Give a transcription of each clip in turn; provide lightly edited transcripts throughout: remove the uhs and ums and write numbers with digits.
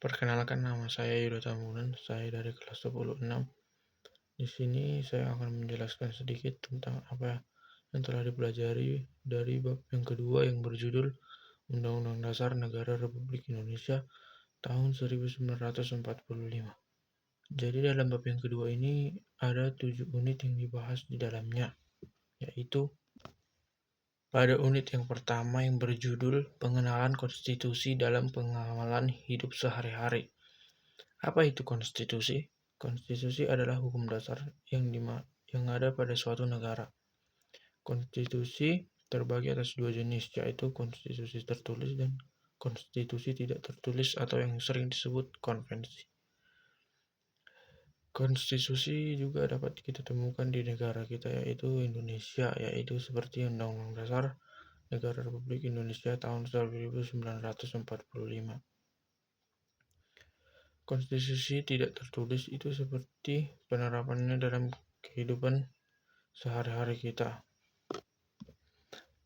Perkenalkan, nama saya Yuda Tambunan, saya dari kelas 10-6. Di sini saya akan menjelaskan sedikit tentang apa yang telah dipelajari dari bab yang kedua yang berjudul Undang-Undang Dasar Negara Republik Indonesia tahun 1945. Jadi dalam bab yang kedua ini ada 7 unit yang dibahas di dalamnya, yaitu pada unit yang pertama yang berjudul Pengenalan Konstitusi dalam Pengamalan Hidup Sehari-hari. Apa itu konstitusi? Konstitusi adalah hukum dasar yang ada pada suatu negara. Konstitusi terbagi atas 2 jenis, yaitu konstitusi tertulis dan konstitusi tidak tertulis atau yang sering disebut konvensi. Konstitusi juga dapat kita temukan di negara kita, yaitu Indonesia, yaitu seperti Undang-Undang Dasar Negara Republik Indonesia tahun 1945. Konstitusi tidak tertulis itu seperti penerapannya dalam kehidupan sehari-hari kita.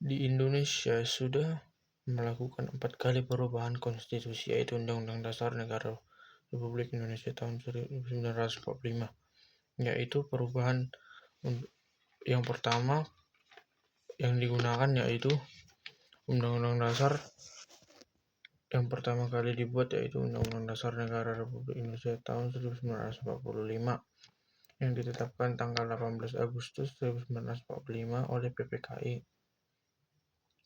Di Indonesia sudah melakukan 4 kali perubahan konstitusi, yaitu Undang-Undang Dasar Negara Republik Indonesia tahun 1945, yaitu perubahan yang pertama yang digunakan yaitu Undang-Undang Dasar yang pertama kali dibuat, yaitu Undang-Undang Dasar Negara Republik Indonesia tahun 1945 yang ditetapkan tanggal 18 Agustus 1945 oleh PPKI.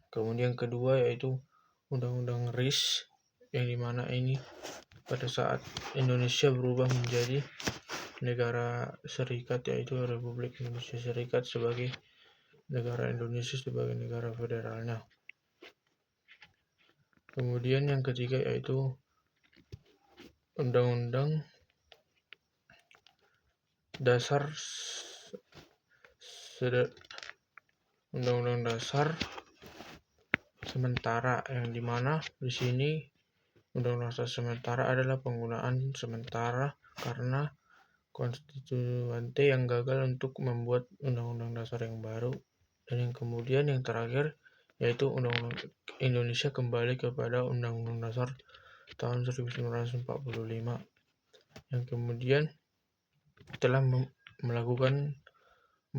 Kemudian kedua yaitu Undang-Undang RIS, yang dimana ini pada saat Indonesia berubah menjadi negara serikat, yaitu Republik Indonesia Serikat sebagai negara Indonesia sebagai negara federalnya. Kemudian yang ketiga yaitu Undang-Undang Dasar sementara, yang dimana di sini Undang-Undang Dasar sementara adalah penggunaan sementara karena konstituante yang gagal untuk membuat Undang-Undang Dasar yang baru. Dan yang kemudian yang terakhir yaitu Undang-Undang Indonesia kembali kepada Undang-Undang Dasar tahun 1945 yang kemudian telah melakukan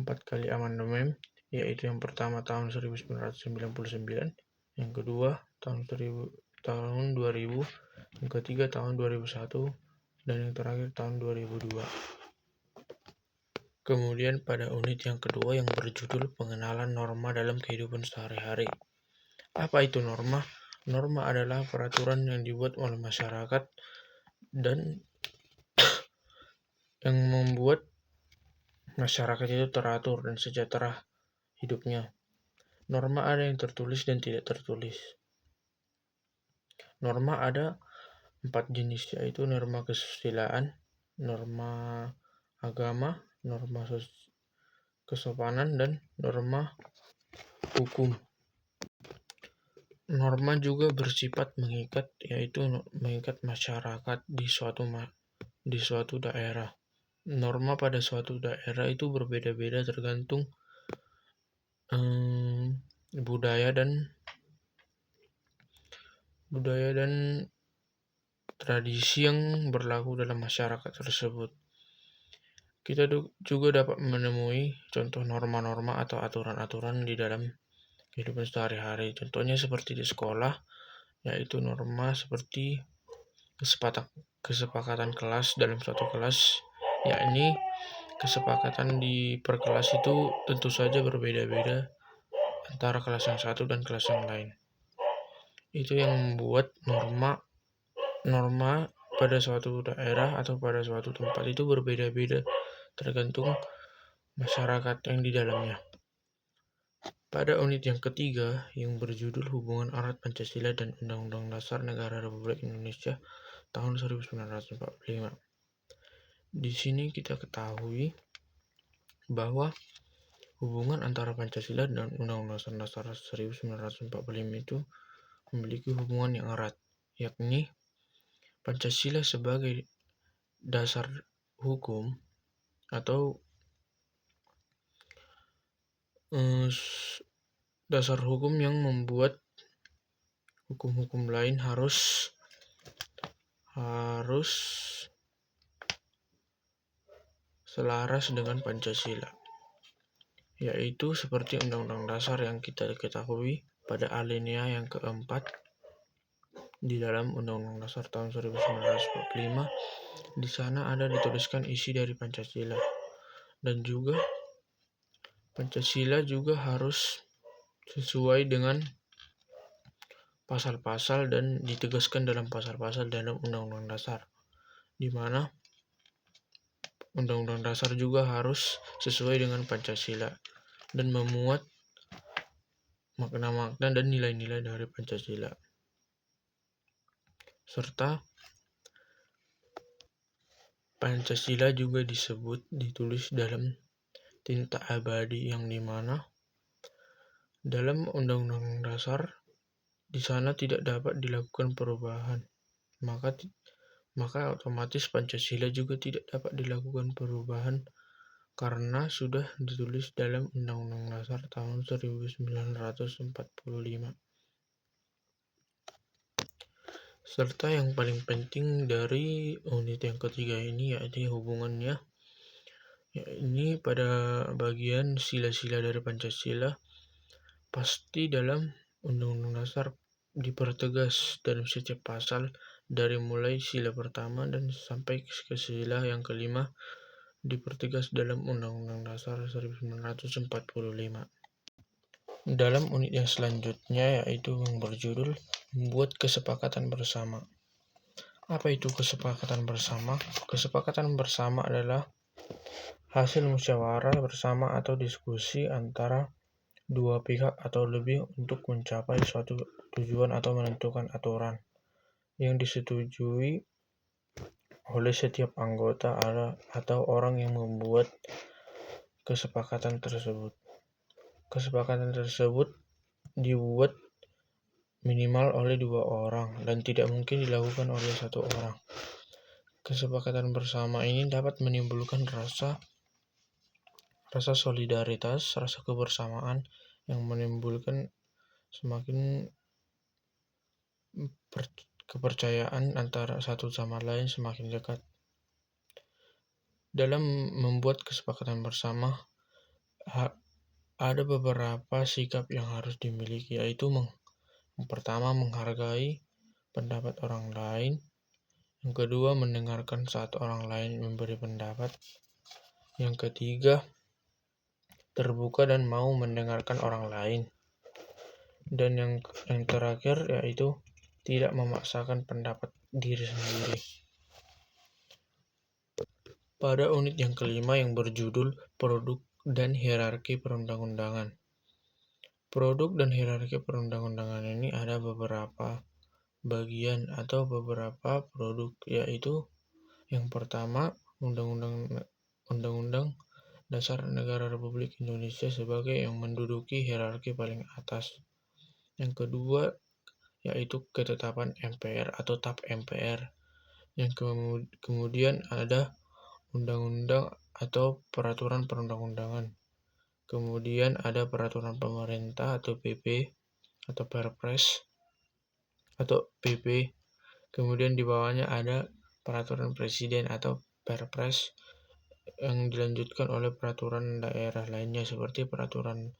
4 kali amandemen, yaitu yang pertama tahun 1999, yang kedua tahun 2000, yang ketiga tahun 2001, dan yang terakhir tahun 2002. Kemudian pada unit yang kedua yang berjudul Pengenalan Norma dalam Kehidupan Sehari-hari. Apa itu norma? Norma adalah peraturan yang dibuat oleh masyarakat dan yang membuat masyarakat itu teratur dan sejahtera hidupnya. Norma ada yang tertulis dan tidak tertulis. Norma ada 4 jenis, yaitu norma kesusilaan, norma agama, norma kesopanan, dan norma hukum. Norma juga bersifat mengikat, yaitu mengikat masyarakat di suatu daerah. Norma pada suatu daerah itu berbeda-beda tergantung budaya dan tradisi yang berlaku dalam masyarakat tersebut. Kita juga dapat menemui contoh norma-norma atau aturan-aturan di dalam kehidupan sehari-hari. Contohnya seperti di sekolah, yaitu norma seperti kesepakatan kelas dalam suatu kelas, yakni kesepakatan di per kelas itu tentu saja berbeda-beda antara kelas yang satu dan kelas yang lain. Itu yang membuat norma pada suatu daerah atau pada suatu tempat itu berbeda-beda tergantung masyarakat yang di dalamnya. Pada unit yang ketiga yang berjudul Hubungan Erat Pancasila dan Undang-Undang Dasar Negara Republik Indonesia tahun 1945. Di sini kita ketahui bahwa hubungan antara Pancasila dan Undang-Undang Dasar 1945 itu memiliki hubungan yang erat, yakni Pancasila sebagai dasar hukum atau dasar hukum yang membuat hukum-hukum lain harus harus selaras dengan Pancasila, yaitu seperti Undang-Undang Dasar yang kita ketahui pada alinea yang keempat di dalam Undang-Undang Dasar tahun 1945. Di sana ada dituliskan isi dari Pancasila, dan juga Pancasila juga harus sesuai dengan pasal-pasal dan ditegaskan dalam pasal-pasal dalam Undang-Undang Dasar, di mana Undang-Undang Dasar juga harus sesuai dengan Pancasila dan memuat makna-makna dan nilai-nilai dari Pancasila. Serta Pancasila juga ditulis dalam tinta abadi, yang dimana dalam Undang-Undang Dasar di sana tidak dapat dilakukan perubahan, maka otomatis Pancasila juga tidak dapat dilakukan perubahan karena sudah ditulis dalam Undang-Undang Dasar tahun 1945. Serta yang paling penting dari unit yang ketiga ini yaitu hubungannya, ini pada bagian sila-sila dari Pancasila. Pasti dalam Undang-Undang Dasar dipertegas dalam setiap pasal, dari mulai sila pertama dan sampai ke sila yang kelima dipertegas dalam Undang-Undang Dasar 1945. Dalam unit yang selanjutnya, yaitu yang berjudul membuat kesepakatan bersama. Apa itu kesepakatan bersama? Kesepakatan bersama adalah hasil musyawarah bersama atau diskusi antara dua pihak atau lebih untuk mencapai suatu tujuan atau menentukan aturan yang disetujui oleh setiap anggota atau orang yang membuat kesepakatan tersebut. Kesepakatan tersebut dibuat minimal oleh dua orang dan tidak mungkin dilakukan oleh satu orang. Kesepakatan bersama ini dapat menimbulkan rasa solidaritas, rasa kebersamaan yang menimbulkan semakin kepercayaan antara satu sama lain semakin dekat. Dalam membuat kesepakatan bersama, ada beberapa sikap yang harus dimiliki, yaitu yang pertama menghargai pendapat orang lain, yang kedua mendengarkan saat orang lain memberi pendapat, yang ketiga terbuka dan mau mendengarkan orang lain, dan yang terakhir yaitu tidak memaksakan pendapat diri sendiri. Pada unit yang kelima yang berjudul Produk dan Hierarki Perundang-undangan. Produk dan hierarki perundang-undangan ini ada beberapa bagian atau beberapa produk, yaitu yang pertama Undang-Undang Dasar Negara Republik Indonesia sebagai yang menduduki hierarki paling atas. Yang kedua yaitu ketetapan MPR atau TAP MPR. Yang kemudian ada undang-undang atau peraturan perundang-undangan. Kemudian ada peraturan pemerintah atau PP atau Perpres atau PP. Kemudian di bawahnya ada peraturan presiden atau Perpres yang dilanjutkan oleh peraturan daerah lainnya seperti peraturan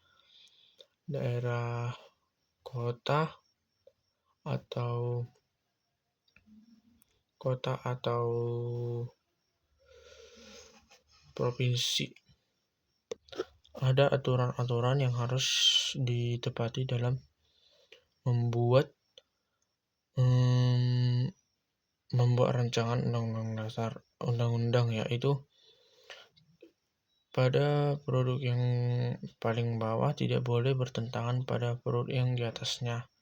daerah kota atau provinsi. Ada aturan-aturan yang harus ditepati dalam membuat rancangan undang-undang, yaitu pada produk yang paling bawah tidak boleh bertentangan pada produk yang di atasnya,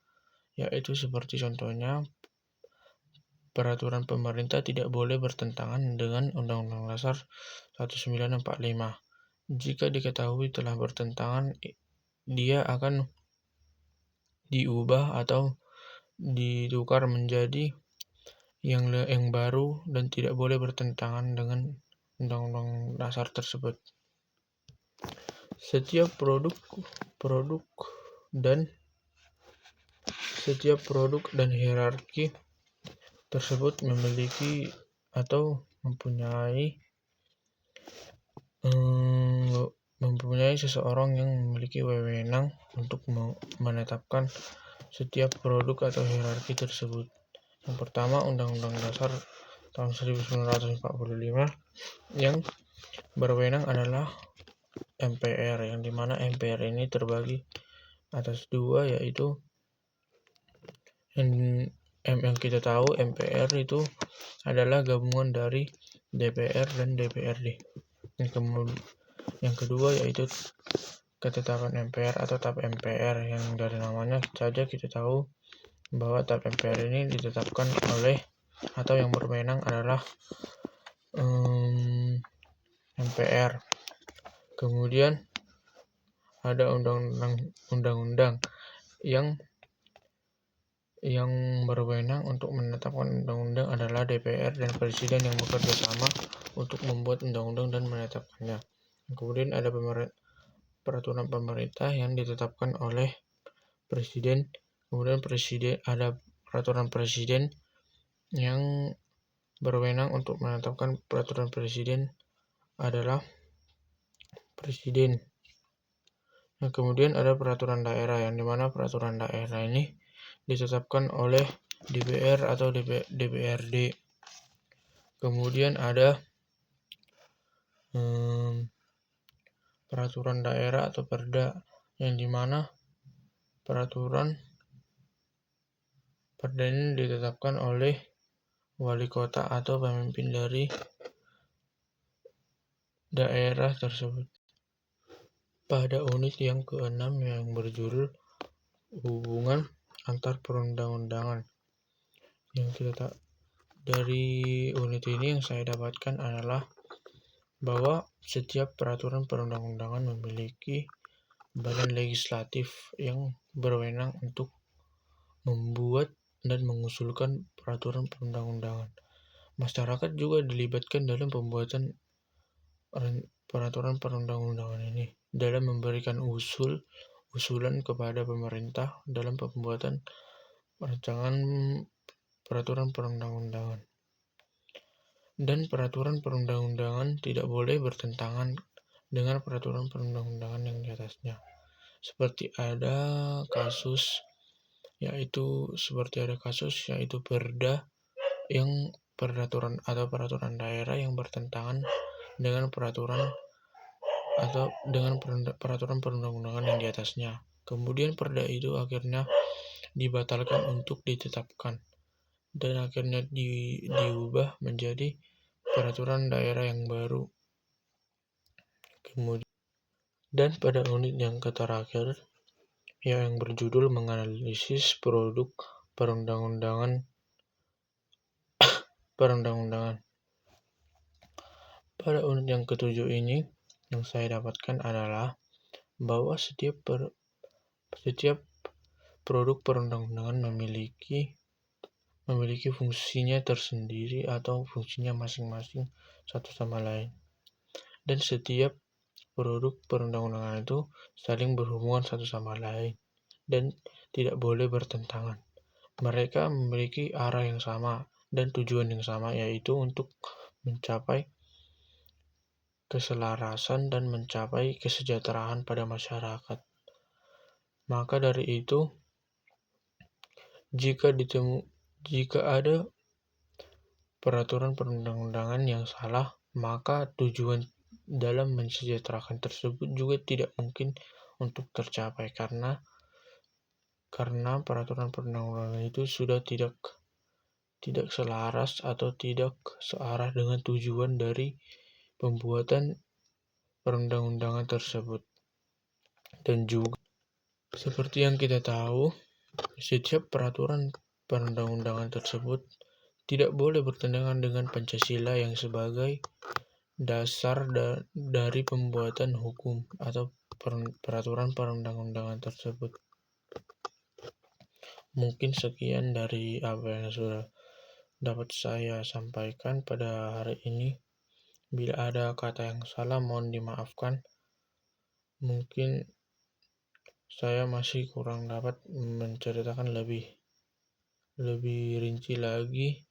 yaitu seperti contohnya peraturan pemerintah tidak boleh bertentangan dengan Undang-Undang Dasar 1945. Jika diketahui telah bertentangan, dia akan diubah atau ditukar menjadi yang baru dan tidak boleh bertentangan dengan Undang-Undang Dasar tersebut. Setiap produk dan hierarki tersebut memiliki atau mempunyai seseorang yang memiliki wewenang untuk menetapkan setiap produk atau hierarki tersebut. Yang pertama, Undang-Undang Dasar tahun 1945 yang berwenang adalah MPR, yang dimana MPR ini terbagi atas dua, yaitu yang kita tahu MPR itu adalah gabungan dari DPR dan DPRD. Yang kedua yaitu ketetapan MPR atau TAP MPR, yang dari namanya saja kita tahu bahwa TAP MPR ini ditetapkan oleh atau yang berwenang adalah MPR. Kemudian ada undang-undang yang berwenang untuk menetapkan undang-undang adalah DPR dan Presiden yang bekerja sama untuk membuat undang-undang dan menetapkannya. Kemudian ada peraturan pemerintah yang ditetapkan oleh Presiden. Kemudian ada peraturan Presiden yang berwenang untuk menetapkan peraturan Presiden adalah Presiden. Nah, kemudian ada peraturan daerah, yang dimana peraturan daerah ini ditetapkan oleh DPR atau DPRD. Kemudian ada peraturan daerah atau Perda, yang dimana perda ini ditetapkan oleh wali kota atau pemimpin dari daerah tersebut. Pada unit yang ke-6 yang berjudul hubungan antar perundang-undangan, dari unit ini yang saya dapatkan adalah bahwa setiap peraturan perundang-undangan memiliki badan legislatif yang berwenang untuk membuat dan mengusulkan peraturan perundang-undangan. Masyarakat juga dilibatkan dalam pembuatan peraturan perundang-undangan ini, dalam memberikan usulan kepada pemerintah dalam pembuatan rancangan peraturan perundang-undangan. Dan peraturan perundang-undangan tidak boleh bertentangan dengan peraturan perundang-undangan yang di atasnya. Seperti ada kasus yaitu Perda yang peraturan daerah yang bertentangan dengan peraturan perundang-undangan yang di atasnya. Kemudian Perda itu akhirnya dibatalkan untuk ditetapkan dan akhirnya diubah menjadi peraturan daerah yang baru. Kemudian dan pada unit yang terakhir yang berjudul menganalisis produk perundang-undangan. Pada unit yang ke-7 ini yang saya dapatkan adalah bahwa setiap produk perundang-undangan memiliki fungsinya tersendiri atau fungsinya masing-masing satu sama lain. Dan setiap produk perundang-undangan itu saling berhubungan satu sama lain dan tidak boleh bertentangan. Mereka memiliki arah yang sama dan tujuan yang sama, yaitu untuk mencapai keselarasan dan mencapai kesejahteraan pada masyarakat. Maka dari itu, jika ada peraturan perundang-undangan yang salah, maka tujuan dalam mensejahterakan tersebut juga tidak mungkin untuk tercapai karena peraturan perundang-undangan itu sudah tidak selaras atau tidak searah dengan tujuan dari pembuatan perundang-undangan tersebut. Dan juga seperti yang kita tahu, setiap peraturan perundang-undangan tersebut tidak boleh bertentangan dengan Pancasila yang sebagai dasar dari pembuatan hukum atau peraturan perundang-undangan tersebut. Mungkin sekian dari apa yang sudah dapat saya sampaikan pada hari ini. Bila ada kata yang salah, mohon dimaafkan. Mungkin saya masih kurang dapat menceritakan lebih rinci lagi